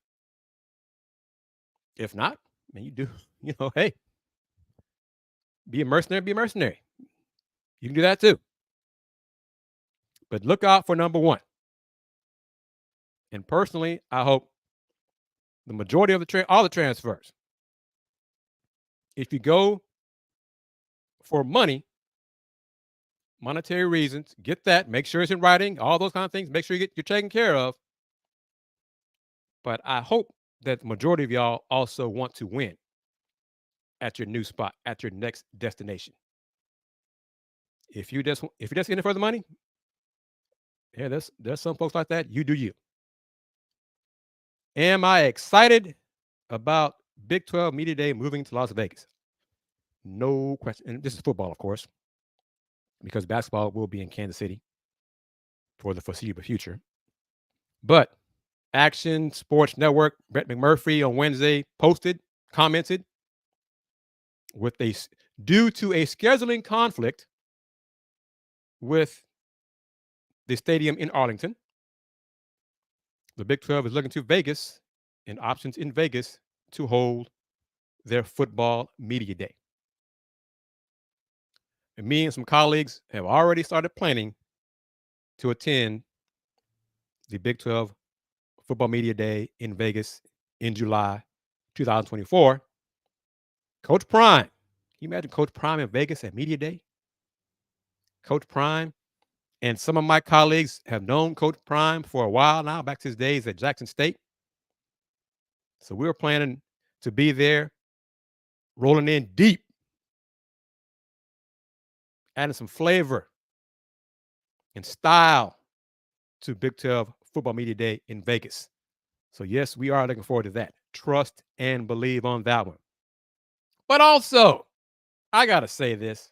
If not, then you do, hey, be a mercenary. You can do that too. But look out for number 1. And personally, I hope the majority of all the transfers, if you go for monetary reasons, get that, make sure it's in writing, all those kind of things, make sure you're taken care of. But I hope that the majority of y'all also want to win at your new spot, at your next destination. If you're just in it for the money, yeah, there's some folks like that. You do you. Am I excited about Big 12 Media Day moving to Las Vegas? No question. And this is football, of course, because basketball will be in Kansas City for the foreseeable future. But Action Sports Network, Brett McMurphy on Wednesday commented due to a scheduling conflict with the stadium in Arlington, the Big 12 is looking to Vegas and options in Vegas to hold their football media day. And me and some colleagues have already started planning to attend the Big 12 Football Media Day in Vegas in July 2024. Coach Prime. Can you imagine Coach Prime in Vegas at Media Day? Coach Prime. And some of my colleagues have known Coach Prime for a while now, back to his days at Jackson State. So we were planning to be there rolling in deep, adding some flavor and style to Big 12 Football Media Day in Vegas. So, yes, we are looking forward to that. Trust and believe on that one. But also, I got to say this.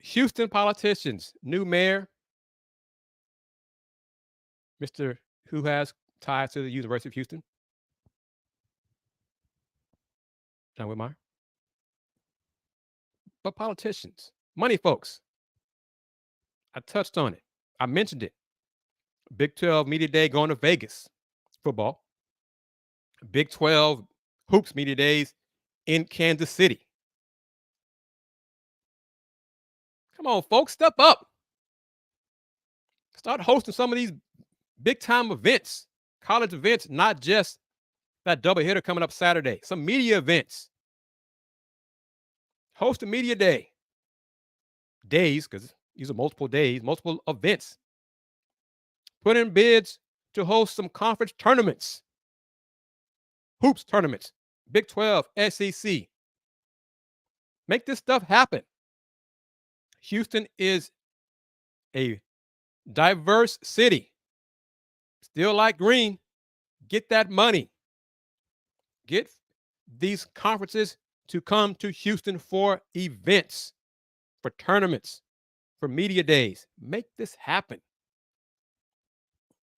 Houston politicians, new mayor, Mr. who has ties to the University of Houston, John Whitmire. But politicians, money folks, I touched on it. I mentioned it. Big 12 Media Day going to Vegas, football. Big 12 Hoops Media Days in Kansas City. Come on, folks, step up. Start hosting some of these big-time events, college events, not just that double hitter coming up Saturday. Some media events. Host a media day. Days, because these are multiple days, multiple events. Put in bids to host some conference tournaments. Hoops tournaments. Big 12, SEC. Make this stuff happen. Houston is a diverse city. Still like green. Get that money. Get these conferences to come to Houston for events, for tournaments, for media days. Make this happen.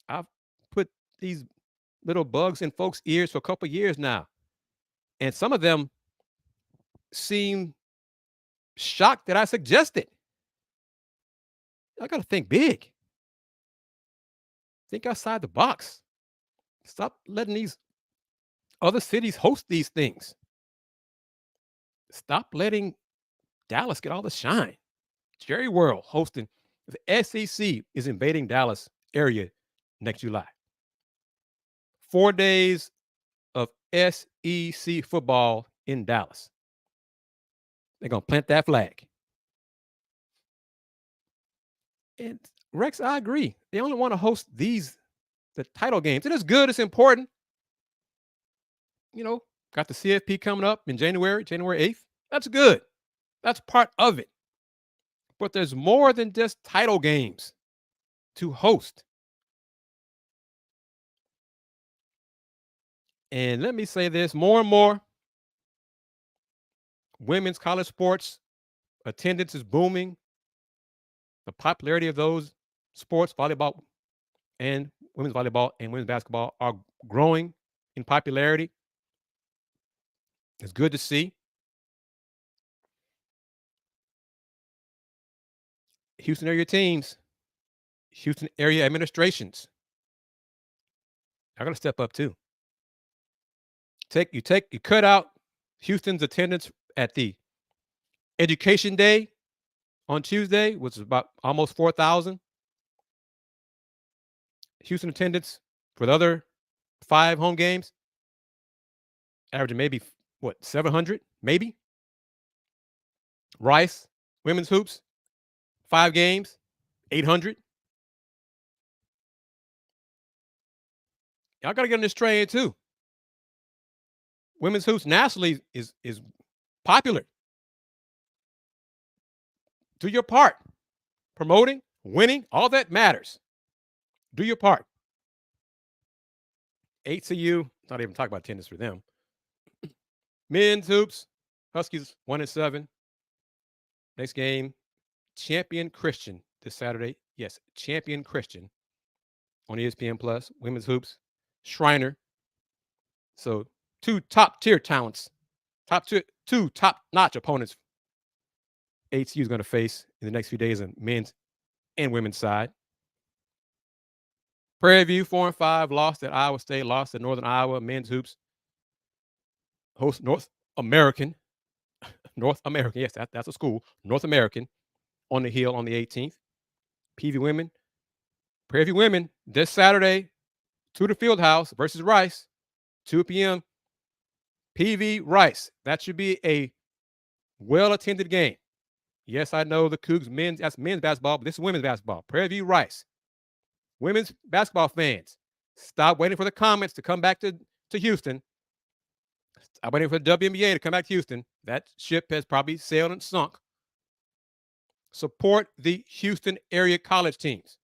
I've put these little bugs in folks' ears for a couple of years now. And some of them seem shocked that I suggested. I got to think big. Think outside the box. Stop letting these other cities host these things. Stop letting Dallas get all the shine. Jerry World hosting. The SEC is invading Dallas area next July. 4 days of SEC football in Dallas. They're going to plant that flag. And Rex, I agree. They only want to host the title games. It is good. It's important. You know, got the CFP coming up in January 8th. That's good. That's part of it. But there's more than just title games to host. And let me say this, more and more, women's college sports attendance is booming. The popularity of those sports, volleyball and women's volleyball and women's basketball, are growing in popularity. It's good to see. Houston area teams, Houston area administrations, are going to step up too. You cut out Houston's attendance at the Education Day on Tuesday, which is about almost 4,000. Houston attendance for the other 5 home games, averaging maybe 700, maybe. Rice, women's hoops, 5 games, 800. Y'all got to get on this train too. Women's hoops nationally is popular. Do your part. Promoting, winning, all that matters. Do your part. HCU, not even talk about tennis for them. Men's hoops, Huskies 1-7. Next game, Champion Christian this Saturday. Yes, Champion Christian on ESPN Plus. Women's hoops, Shriner. So 2 top-tier talents, two top-notch opponents HCU is going to face in the next few days on men's and women's side. Prairie View 4-5, lost at Iowa State, lost at Northern Iowa. Men's hoops host North American. Yes, that's a school. North American on the Hill on the 18th. PV women, Prairie View women this Saturday to the Fieldhouse versus Rice, 2 p.m. PV Rice. That should be a well-attended game. Yes, I know the Cougs that's men's basketball, but this is women's basketball. Prairie View Rice. Women's basketball fans, stop waiting for the comments to come back to Houston. I'm waiting for the WNBA to come back to Houston. That ship has probably sailed and sunk. Support the Houston area college teams.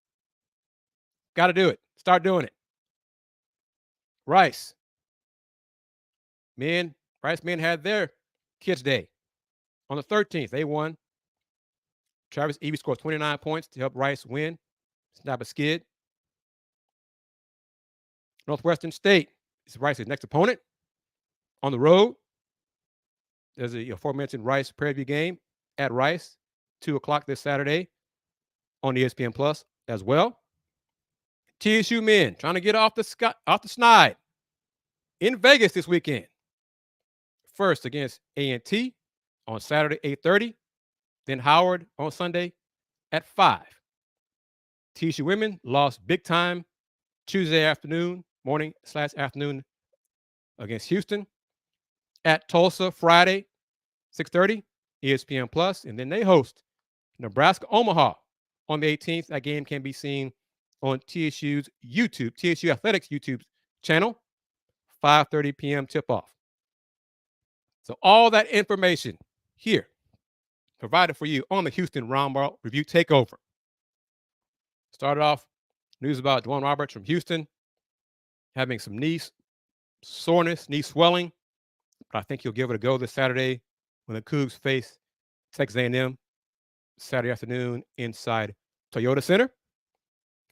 Got to do it. Start doing it. Rice men had their Kids Day on the 13th. They won. Travis Eby scored 29 points to help Rice win. Snap a skid. Northwestern State is Rice's next opponent on the road. There's the aforementioned Rice Prairie View game at Rice, 2 o'clock this Saturday on ESPN Plus as well. TSU men trying to get off the snide in Vegas this weekend. First against A&T on Saturday, 8:30. Then Howard on Sunday at 5. TSU women lost big time Tuesday morning/afternoon against Houston. At Tulsa Friday, 6:30, ESPN Plus. And then they host Nebraska Omaha on the 18th. That game can be seen on TSU's YouTube, TSU Athletics YouTube channel, 5:30 p.m. tip-off. So all that information here provided for you on the Houston Roundball Review Takeover. Started off news about Dwan Roberts from Houston having some knee soreness, knee swelling. But I think he'll give it a go this Saturday when the Cougs face Texas A&M Saturday afternoon inside Toyota Center.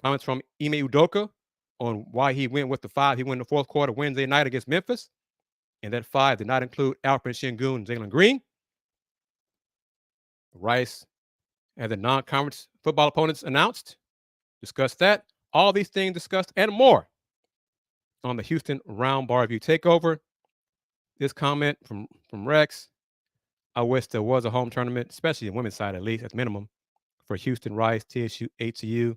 Comments from Ime Udoka on why he went with the 5. He went in the fourth quarter Wednesday night against Memphis. And that 5 did not include Alfred Şengün and Draymond Green. Rice had the non-conference football opponents announced. Discussed that. All these things discussed and more on the Houston Roundball Review Takeover. This comment from Rex: I wish there was a home tournament, especially the women's side at least, at minimum, for Houston, Rice, TSU, HCU.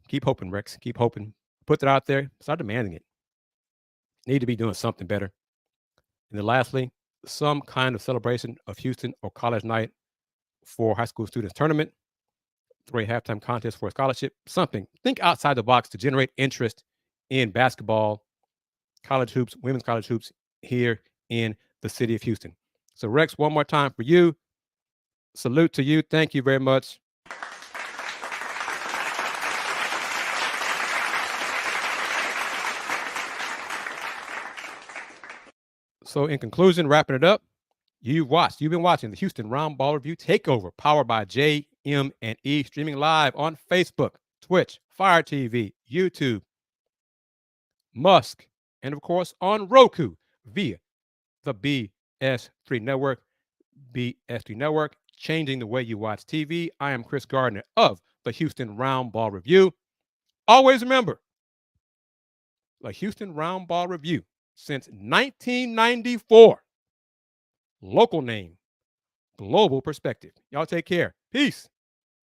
Keep hoping, Rex. Keep hoping. Put that out there. Start demanding it. Need to be doing something better. And then lastly, some kind of celebration of Houston or college night for high school students tournament, through a halftime contest for a scholarship, something. Think outside the box to generate interest in basketball, college hoops, women's college hoops here in the city of Houston. So Rex, one more time for you. Salute to you. Thank you very much. So in conclusion, wrapping it up, you've been watching the Houston Roundball Review Takeover, powered by JM&E, streaming live on Facebook, Twitch, Fire TV, YouTube, Musk, and of course on Roku via the BS3 Network. BS3 Network, changing the way you watch TV. I am Kris Gardner of the Houston Roundball Review. Always remember, the Houston Roundball Review since 1994. Local name, global perspective. Y'all take care. Peace.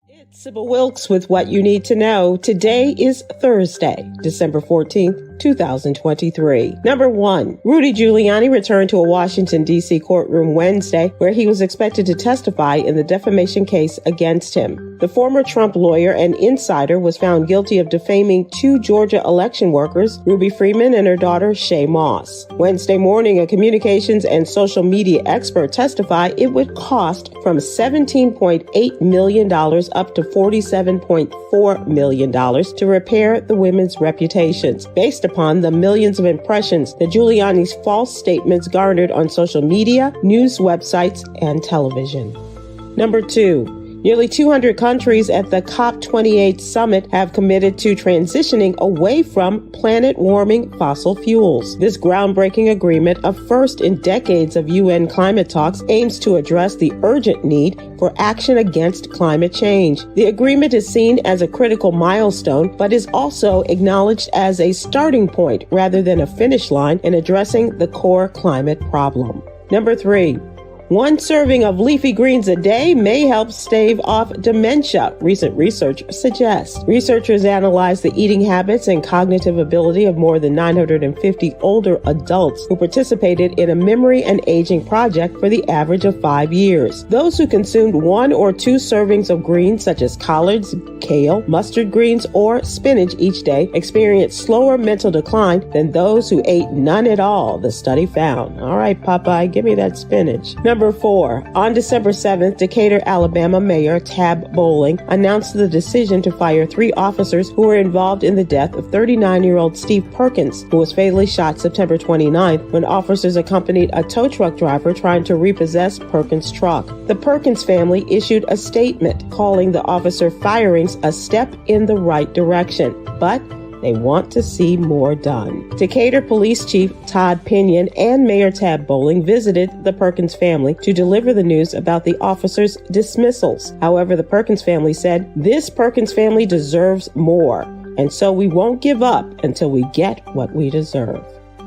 It's Sybil Wilkes with what you need to know. Today is Thursday, December 14th, 2023. Number 1, Rudy Giuliani returned to a Washington, D.C. courtroom Wednesday where he was expected to testify in the defamation case against him. The former Trump lawyer and insider was found guilty of defaming 2 Georgia election workers, Ruby Freeman and her daughter, Shay Moss. Wednesday morning, a communications and social media expert testified it would cost from $17.8 million up to $47.4 million to repair the women's reputations, based upon the millions of impressions that Giuliani's false statements garnered on social media, news websites, and television. Number 2. Nearly 200 countries at the COP28 summit have committed to transitioning away from planet-warming fossil fuels. This groundbreaking agreement, a first in decades of UN climate talks, aims to address the urgent need for action against climate change. The agreement is seen as a critical milestone, but is also acknowledged as a starting point rather than a finish line in addressing the core climate problem. Number 3. One serving of leafy greens a day may help stave off dementia, recent research suggests. Researchers analyzed the eating habits and cognitive ability of more than 950 older adults who participated in a memory and aging project for the average of 5 years. Those who consumed 1 or 2 servings of greens such as collards, kale, mustard greens, or spinach each day experienced slower mental decline than those who ate none at all, the study found. All right, Popeye, give me that spinach. Number 4. On December 7th, Decatur, Alabama Mayor Tab Bowling announced the decision to fire 3 officers who were involved in the death of 39-year-old Steve Perkins, who was fatally shot September 29th when officers accompanied a tow truck driver trying to repossess Perkins' truck. The Perkins family issued a statement calling the officer firings a step in the right direction, but they want to see more done. Decatur Police Chief Todd Pinion and Mayor Tab Bowling visited the Perkins family to deliver the news about the officers' dismissals. However, the Perkins family said, "This Perkins family deserves more, and so we won't give up until we get what we deserve."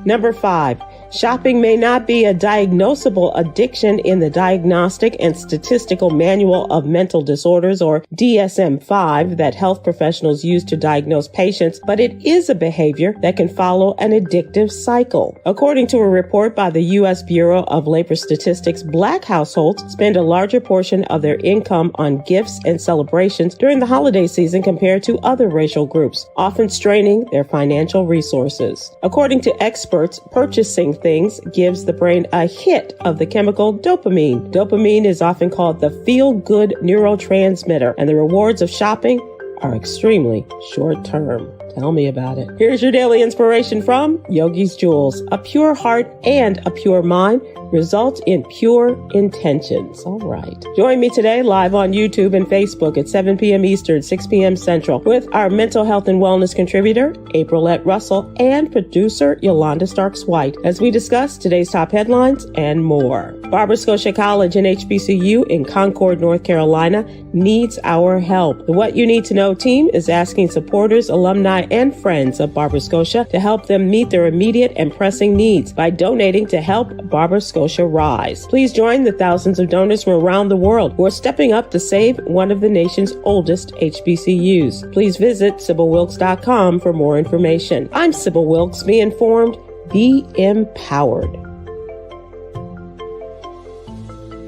Number 5. Shopping may not be a diagnosable addiction in the Diagnostic and Statistical Manual of Mental Disorders, or DSM-5, that health professionals use to diagnose patients, but it is a behavior that can follow an addictive cycle. According to a report by the U.S. Bureau of Labor Statistics, Black households spend a larger portion of their income on gifts and celebrations during the holiday season compared to other racial groups, often straining their financial resources. According to experts, purchasing things gives the brain a hit of the chemical dopamine. Dopamine is often called the feel-good neurotransmitter, and the rewards of shopping are extremely short-term. Tell me about it. Here's your daily inspiration from Yogi's Jewels. A pure heart and a pure mind result in pure intentions. All right. Join me today live on YouTube and Facebook at 7 p.m. Eastern, 6 p.m. Central with our mental health and wellness contributor, Aprilette Russell, and producer Yolanda Starks-White as we discuss today's top headlines and more. Barbara Scotia College and HBCU in Concord, North Carolina needs our help. The What You Need to Know team is asking supporters, alumni, and friends of Barbara Scotia to help them meet their immediate and pressing needs by donating to help Barbara Scotia rise. Please join the thousands of donors from around the world who are stepping up to save one of the nation's oldest HBCUs. Please visit SybylWilkes.com for more information. I'm Sybil Wilkes. Be informed, be empowered.